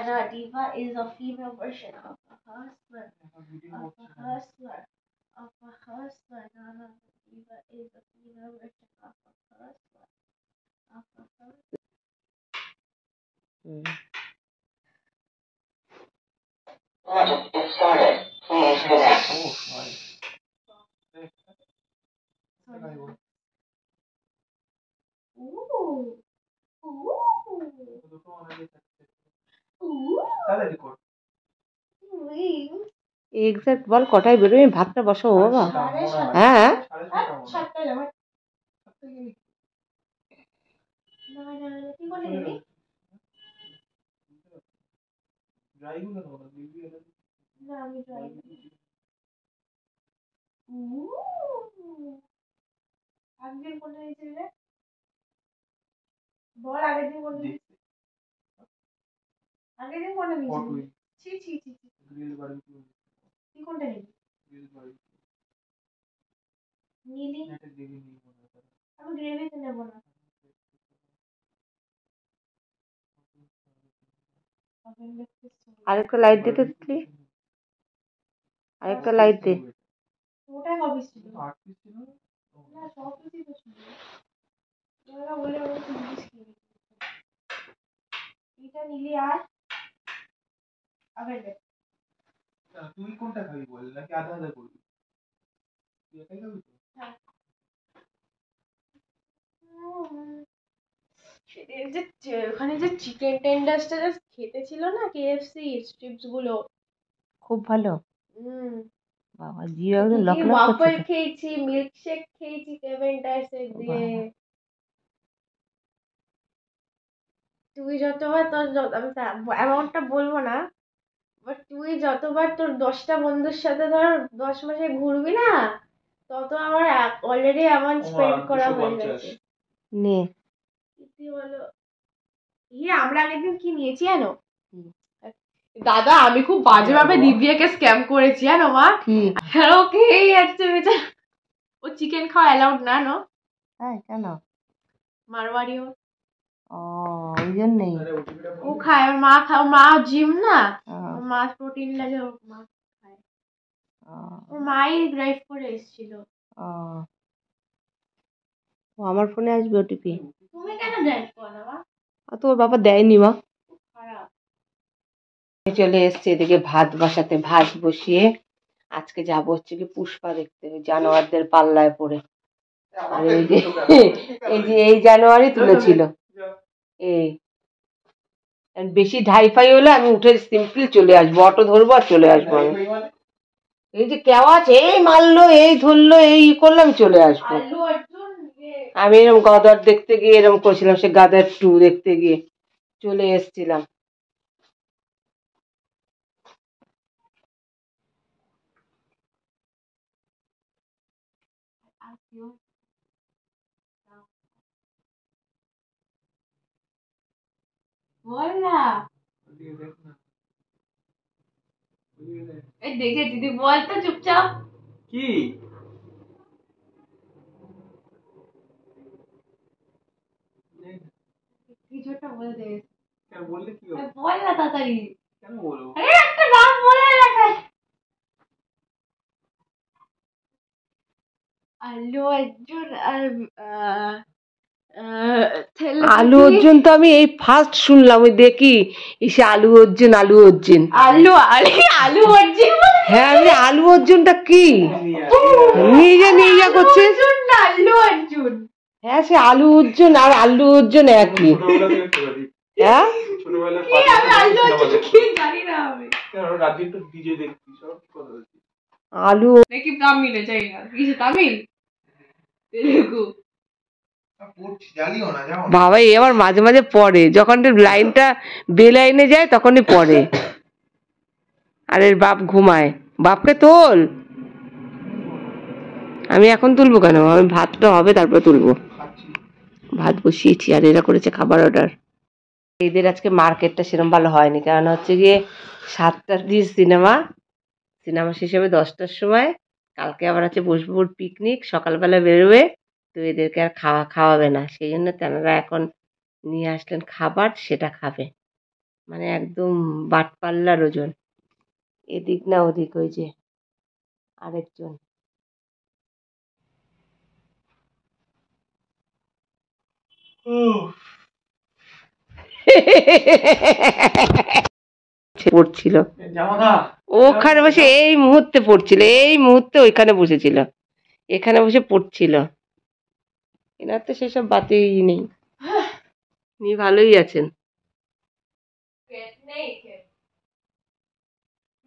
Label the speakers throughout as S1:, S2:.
S1: Diva is a female version of a hustler. Nana Diva is a female version of a hustler.
S2: Project is started. Please connect.
S3: Exact বল কটায় বেরোবে? ভাতটা বসাবো বাবা। হ্যাঁ
S1: বল আগের দিন কোনটা নিয়েছিস? আগের দিন কোনটা নিয়েছিস? ছি ছি ছি গ্রিল বারবিকিউ। তুই কোনটা নিবি? Grill barbecue. নীলি এটা গ্রেভি নিব না। আমি গ্রেভিতে নেব না।
S3: আরেকটা লাইট দে তো দিদি, আরেকটা লাইট দে।
S1: ওটা কবে ছিল? 8 পিস ছিল না, সব পিসই তো ছিল। তোরা বলে বলে জিনিস কিনে এটা নিলি আর আবার দেখ। তুই কোনটা খাবি বল, নাকি আধা আধা করবি? তুই একাই খাবি তো? হ্যাঁ। ওখানে যে চিকেন টেন্ডার্সটা জাস্ট খেতে ছিল না, কেএফসি স্ট্রিপস গুলো
S3: খুব ভালো। বাবা জিও একদম লক লক
S1: ওয়াফল খেয়েছি, মিল্কশেক খেয়েছি টেন্ডার্সের দিয়ে। তুই যতবার তোর আমি অ্যামাউন্টটা বলবো না, বাট তুই যতবার তোর 10টা বন্ধুর সাথে ধর 10 মাসে ঘুরবি না, তত আমার অলরেডি অ্যামাউন্ট স্পেন্ড করা হয়ে গেছে।
S3: নে
S1: কি বলো আমরা আগের দিন কি নিয়েছি জানো? দাদা আমি খুব বাজেভাবে দিব্যাকে স্ক্যাম করেছি জানো মা। ওকে আচ্ছা বেচারা ও চিকেন খাওয়া অ্যালাউড না নো?
S3: হ্যাঁ কেন?
S1: মারওয়াড়ি ও।
S3: ওই জন্যই
S1: ও খায়, ওর মা খায়, মা জিম না, ওর মা প্রোটিন লাগে, ওর মা খায়। ওর মাই ড্রাইভ করে এসেছিল।
S3: আমার ফোনে আসবে ওটিপি।
S1: তুমি কেন ড্রাইভ করো না মা?
S3: তোর বাবা দেয়নি মা।
S1: খারাপ।
S3: চলে এসছে এদিকে ভাত বসাতে, ভাত বসিয়ে আজকে যাবো হচ্ছে কি পুষ্পা দেখতে, জানোয়ারদের পাল্লায় পড়ে। আর এই জানুয়ারি তুলেছিল, এই বেশি ঢাইফাই হলে আমি উঠে সিম্পল চলে আসবো, অটো ধরবো আর চলে আসবো। আমি এই যে কেওয়াজ এই মারলো, এই ধরলো, এই করলো, আমি চলে আসবো। আমি এরকম গাদার দেখতে গিয়ে এরকম করেছিলাম, সে গাদার 2 দেখতে গিয়ে চলে এসছিলাম।
S1: বল না, এই দেখে দিদি বল তো চুপচাপ। কি কিছুটা বলে দে। কেন বললে কি হবে? বল না তাড়াতাড়ি। কেন বলবো? আরে একটা নাম বলে রাখাই। আল্লু অর্জুন আর
S3: আলু অর্জুন তো আমি এই ফার্স্ট শুনলাম। ওই দেখি এসে আলু অর্জুন আলু অর্জুন
S1: আলু আলু অর্জুন।
S3: হ্যাঁ আমি আলু অর্জুনটা কি নিজে করছে।
S1: আলু অর্জুন
S3: হ্যাঁ সে আলু অর্জুন আর আলু অর্জুন একই। হ্যাঁ আলু
S1: দেখি তামিলে চাই না কিছু তামিল তেলুগু
S3: বাবা এই আবার মাঝে মাঝে পড়ে, যখন লাইনটা বেলাইনে যায় তখনই পড়ে। আর এর বাপ ঘুমায়, বাপকে তোল। আমি এখন তুলবো কেন? আমি ভাতটা হবে তারপরে তুলবো। ভাত বসিয়েছি আর এরা করেছে খাবার অর্ডার। এদের আজকে মার্কেটটা সেরকম ভালো হয়নি, কারণ হচ্ছে গিয়ে 7টার দিয়ে সিনেমা শেষ হবে 10টার সময়। কালকে আবার আছে বসবুর পিকনিক, সকালবেলা বেরোবে, তো এদেরকে আর খাওয়াবে না, সেই জন্য তেনারা এখন নিয়ে আসলেন খাবার, সেটা খাবে। মানে একদম বাটপাল্লার ওজন। এদিক না ওদিক, ওই যে আরেকজন। পড়ছিল ওখানে বসে, এই মুহূর্তে পড়ছিল, এই মুহূর্তে ওইখানে বসেছিল, এখানে বসে পড়ছিল। এনার তো সেসব বাতেই নেই, উনি ভালোই আছেন।
S1: Get naked.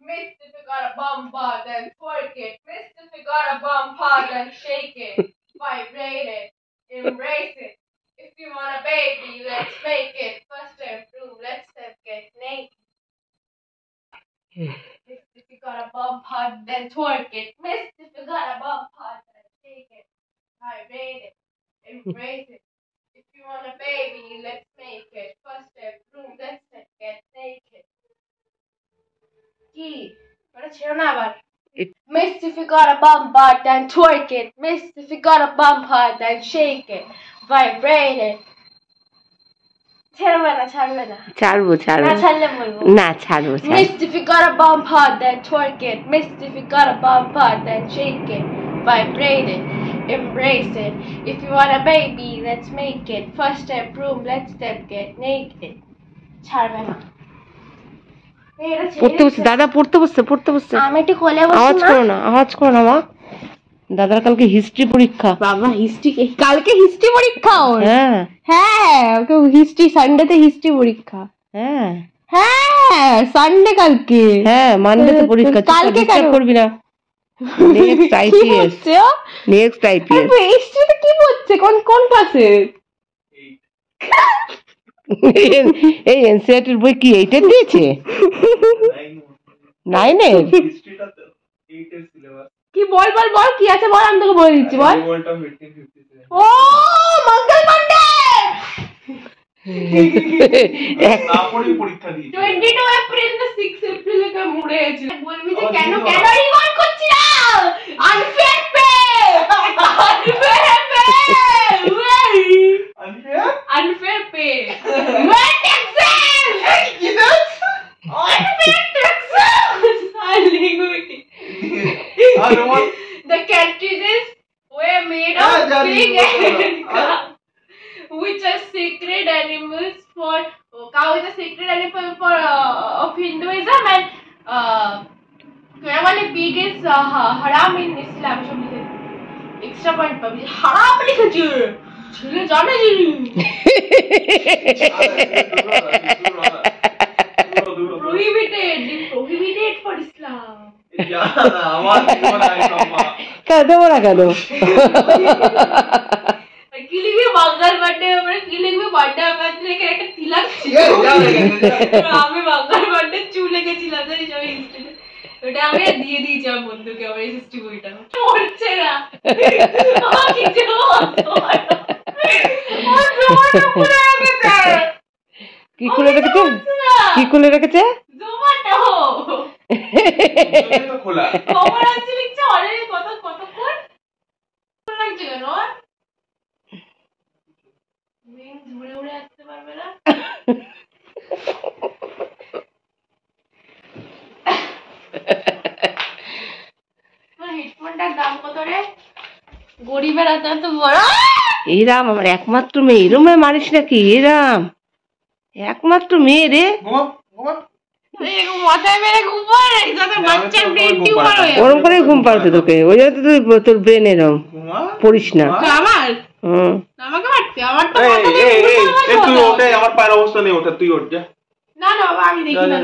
S1: Miss, if you got a bum hard, then twerk it. Miss, if you got a bum hard, then shake it. Vibrate it. Embrace it. If you want a baby, let's make it. First step through, let's step get naked. Miss, if you got a bum hard, then twerk it. Miss, if you got a bum hard, then shake it. Vibrate it. Embrace it. If you want a baby, let's make it. First step through, let's step get naked. কি ওটা ছিল না আবার? Miss, if you got a bum hard, then twerk it. Miss, if you got a bum hard, then shake it. Vibrate it. ছাড়বে না, ছাড়বে না।
S3: ছাড়বো
S1: না
S3: ছাড়বো,
S1: ছাড়লে বলবো।
S3: না ছাড়বো ছাড়বো।
S1: Miss, if you got a bum hard, then twerk it. Miss, if you got a bum hard, then shake it. Vibrate it. Embrace it. If you want a baby, let's make it. First step room, let's step get naked. ছাড়বে না। এটা ছেড়ে
S3: পড়তে বসছে দাদা, পড়তে বসছে, পড়তে বসছে।
S1: আমি একটু কোলে বসি
S3: আওয়াজ
S1: মা।
S3: করো না, আওয়াজ করো না মা। দাদার কালকে হিস্ট্রি পরীক্ষা।
S1: বাবা হিস্ট্রি, কালকে হিস্ট্রি পরীক্ষা ওর?
S3: হ্যাঁ
S1: হ্যাঁ, ওকে হিস্ট্রি, সানডেতে হিস্ট্রি পরীক্ষা।
S3: হ্যাঁ
S1: হ্যাঁ সানডে কালকে।
S3: হ্যাঁ, মানডেতে পরীক্ষা।
S1: কালকে কেন
S3: করবি না। নেক্সট
S1: কি
S3: আইপিএস,
S1: হচ্ছে ও?
S3: Next IPS.
S1: হিস্ট্রিতে কি পড়ছে? কোন কোন ক্লাসে?
S3: এই এনসিআরটির বই কি এইটা দিয়েছে? 9-এর?
S1: কি বল বল বল, কি আছে বল, আমি তোকে বলে দিচ্ছি, বল। ও মঙ্গল পান্ডে 22 এপ্রিল না 6 এপ্রিলে কে মরে গেছিল। বলবি যে কেন কেন রিওয়ার্ড করছিস না? Unfair pay, unfair pay, unfair pay, ওয়েট এক্সেল কি দস আনফেয়ার ট্যাক্সেস আলিগুটি। The cartridges were made of pig and cow, which are sacred animals for cow is a sacred animal for of Hinduism, and pig is haram in Islam. Extra point পাবি, হারাম লিখেছে ছেলে জানে জিনি। prohibited for Islam.
S3: কেন দেবো না কেন?
S1: কি লিখবি বাঙ্গাল বার্থডে, আমরা কি লিখবি বার্থডে আমাদের এখানে একটা তিলক ছিল। আমি বাঙ্গাল বার্থডে চুল লেগেছিলাম জানিস ওই হিস্ট্রিতে, ওটা আমি দিয়ে দিয়েছি আমার বন্ধুকে, আমার হিস্ট্রি বইটা পড়ছে না।
S3: কি খুলে রেখেছে? কি খুলে রেখেছে?
S1: জোম্যাটো খোলা খবর আছে লিখছে অলরেডি। কতক্ষণ লাগছে কেন? মেন ঘুরে ঘুরে আসতে পারবে না। হেডফোনটার দাম কত রে? গরিবের হাতে এত বড়।
S3: এই রাম, আমার একমাত্র মেয়ে, এরম মারিস নাকি? এ রাম, একমাত্র মেয়ে রে।
S1: মাথায় মেরে ঘুমায় যাতে বাচ্চার ব্রেন টিউমার হয়ে।
S3: ওরম করে ঘুম পাড়তে তোকে, ওই জন্য তো তোর ব্রেন এরম। পড়িস না।
S1: আমার আমাকে মারতে, আমার তো
S4: তুই ওঠে, আমার পায়ের অবস্থা নেই, ওঠা তুই ওঠ যা।
S1: না না বাবা আমি দেখি না।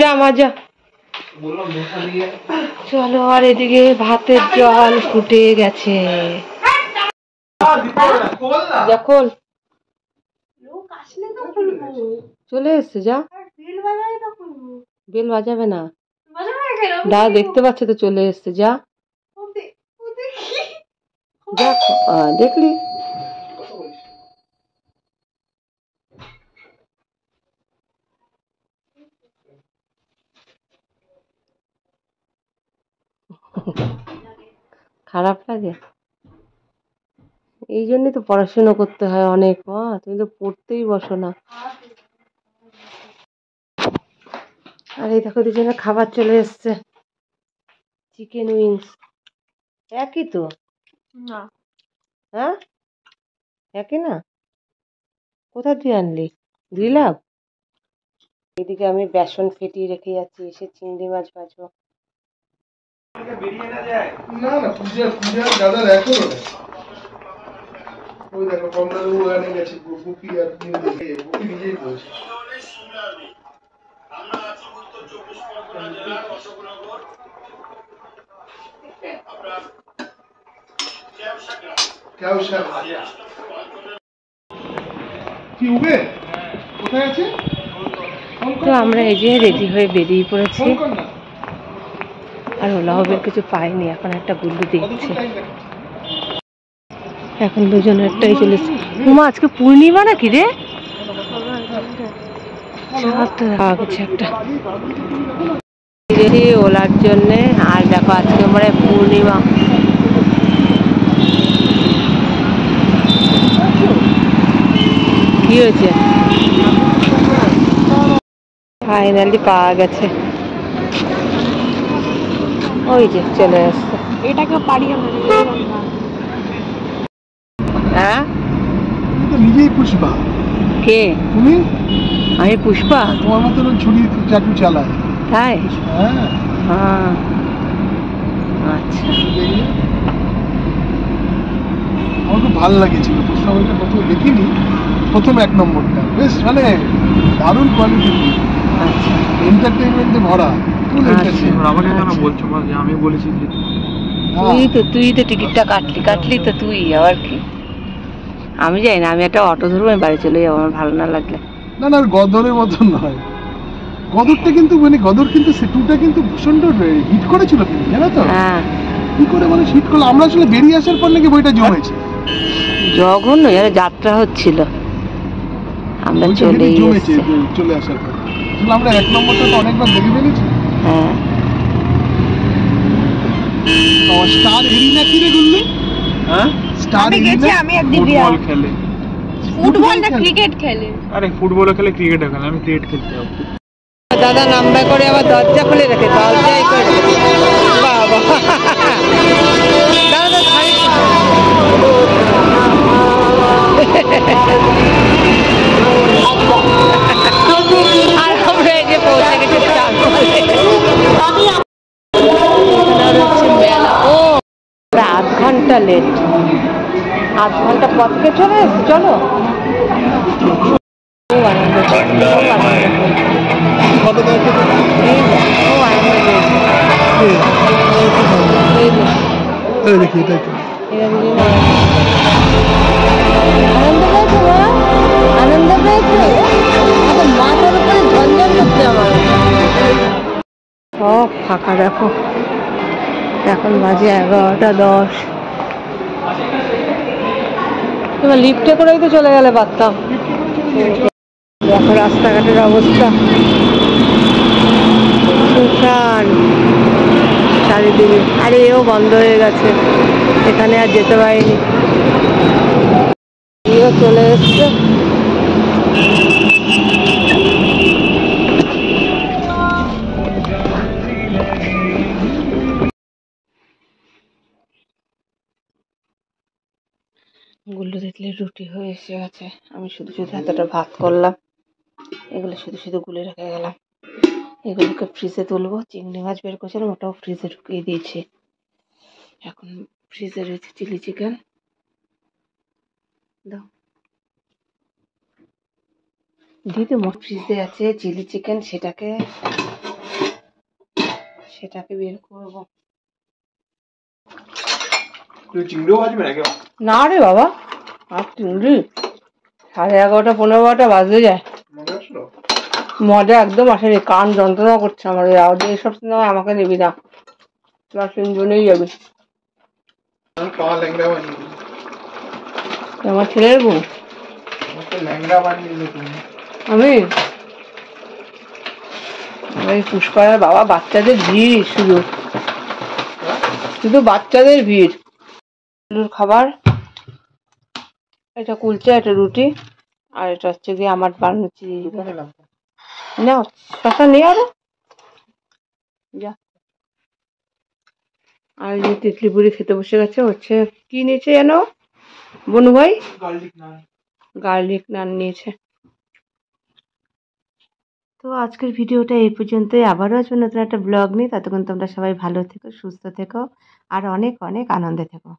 S3: যা মা যা। চলো, আর এদিকে ভাতের জল ফুটে গেছে। যখন
S1: লোক আসলে তো খুলবো।
S3: চলে এসছে, যা।
S1: বেল বাজাই তো খুলবো।
S3: বেল বাজাবে না,
S1: বাজাবে না কেন?
S3: দা দেখতে পাচ্ছে তো চলে এসছে, যা যা। দেখলি? খারাপ লাগে? এই জন্যই তো পড়াশোনা করতে হয় অনেক। মা তুমি তো পড়তেই বসো না। আর এই দেখো দুজনে খাবার চলে এসছে, চিকেন উইংস। একই তো?
S1: না,
S3: হ্যাঁ একই না? কোথা দিয়ে আনলি? দিলাম। এদিকে আমি বেসন ফেটিয়ে রেখে যাচ্ছি, এসে চিংড়ি মাছ ভাজবো।
S5: না না, পূজা দাদা দেখো ওই দেখো কমলাবাবু ওখানে গেছে, গুপি আর গুপি নিজেই বলছে। কি উবে কোথায় আছে?
S3: তো আমরা এই যে রেডি হয়ে বেরিয়ে পড়েছি, আর ওলা হবের কিছু পাইনি, এখন একটা গুল্লু দেখছে। এখন দুজন একটাই চলেছে। উমা আজকে পূর্ণিমা নাকি রে? কিছু একটা ওলার জন্যে। আর দেখো আজকে মানে পূর্ণিমা, কি হয়েছে? ফাইনালি পাওয়া গেছে, ওই যে চলে আসছে।
S1: এটাকে পারিয়ে
S3: হ্যাঁ
S5: তুমি তো নিজেই পুষ্পা।
S3: কে?
S5: তুমি?
S3: আমি পুষ্পা?
S5: তোমার মতো ছুরি চাকু চালায়।
S3: তাই?
S5: হ্যাঁ
S3: হ্যাঁ আচ্ছা।
S5: আমার খুব ভালো লাগেছিল পুষ্পা বইটা, প্রথম দেখিনি, প্রথম 1 নম্বরটা বেশ মানে দারুণ কোয়ালিটি,
S3: আচ্ছা
S5: এন্টারটেইনমেন্টে ভরা, ফুল এন্টারটেইনমেন্ট।
S4: আমাকে কেন বলছো যে আমি বলেছি যে
S3: তুই তো টিকিটটা কাটলি তো তুই, আবার কি? আমি যাই না, আমি একটা অটো ধরবো, আমি বাড়ি চলে যাবো আমার ভালো না লাগলে।
S5: না না, গদরের মতন নয়, গদরটা কিন্তু মানে গদর কিন্তু সেটুটা কিন্তু প্রচন্ড হিট করেছিল কিন্তু, জানো তো?
S3: হ্যাঁ
S5: কি করে মানে হিট করলো, আমরা আসলে বেরিয়ে আসার পর নাকি বইটা জমেছে,
S3: জঘন্য, যাত্রা হচ্ছিল, আমরা
S5: বইটা
S3: চলে
S5: হেবি জমেছে
S3: এসেছি।
S5: চলে আসার পর। আসলে আমরা 1 নম্বরটা তো অনেকবার দেখে ফেলেছি।
S3: হ্যাঁ
S5: স্টার এরিনা কি রে গুল্লু?
S4: হ্যাঁ
S5: স্টার এরিনা
S1: আমি একদিন
S4: ফুটবল খেলে।
S1: ফুটবল না ক্রিকেট খেলে।
S4: আরে ফুটবলও খেলে, ক্রিকেটও খেলে, আমি ক্রিকেট খেলতে যাবো।
S3: দাদা নাম্বার করে আবার দরজা খুলে রেখে, দরজাই করে রেখে। বাবা দাদা আর আমরা এই যে পৌঁছে গেছি মেলা। ও 8 ঘন্টা লেট, 8 ঘন্টা পথ কে চলে এসছি, চলো। খুব আনন্দ, খুব আনন্দ।
S5: ফটো দেখে তো
S3: এই
S5: দেখি এটা কি
S3: আনন্দ পেয়েছো? মাথার উপরে ঝঞ্ঝন করছে আমার। সব ফাঁকা দেখো, এখন বাজে 11:10। তোমার লিফটে করেই তো চলে গেলে পারতাম। দেখো রাস্তাঘাটের অবস্থা, সুনসান চারিদিকে। আরে এও বন্ধ হয়ে গেছে, এখানে আর যেতে পারিনি। এও চলে এসছে। গুল্লু দেখলে রুটি হয়ে এসে গেছে, আমি শুধু শুধু এতটা ভাত করলাম, এগুলো শুধু শুধু গুলে রেখে গেলাম। এগুলোকে ফ্রিজে তুলবো, চিংড়ি মাছ বের করেছিলাম ওটাও ফ্রিজে ঢুকিয়ে দিয়েছি। এখন ফ্রিজে রয়েছে চিলি চিকেন, দাও দিদি মোট ফ্রিজে আছে চিলি চিকেন, সেটাকে বের করবো।
S4: চিংড়িও ভাজবে নাকি?
S3: না রে বাবা, আর চিংড়ি 11:30 15:00 বাজতে যায়।
S5: মনে আসলো?
S3: মজা একদম আসেনি, কান যন্ত্রণা করছে আমার। এইসব সিনেমা আমাকে নিবি না, তোরা 3 জনেই যাবি।
S5: আমি পা ল্যাংড়া বানিয়ে দিই,
S3: আমার ছেলের বউ
S5: আমাকে ল্যাংড়া বানিয়ে দিলে তুমি।
S3: আমি এই পুষ্পার বাবা, বাচ্চাদের ভিড়, শুধু বাচ্চাদের ভিড়। খাবার, এটা কুলচা, এটা রুটি, আর এটা হচ্ছে গিয়ে আমার বানানো চিলি।
S5: দোকানে লাভ।
S3: না শশা নেই আরো, যা। আর যে তিতলি বুড়ি খেতে বসে গেছে, হচ্ছে কি নিয়েছে যেন বনু ভাই? গার্লিক নান নিয়েছে। তো আজকের ভিডিওটা এই পর্যন্তই। আবারও আসবে নতুন একটা ব্লগ নিয়ে। ততক্ষণ তোমরা সবাই ভালো থেকো, সুস্থ থেকো আর অনেক অনেক আনন্দে থেকো।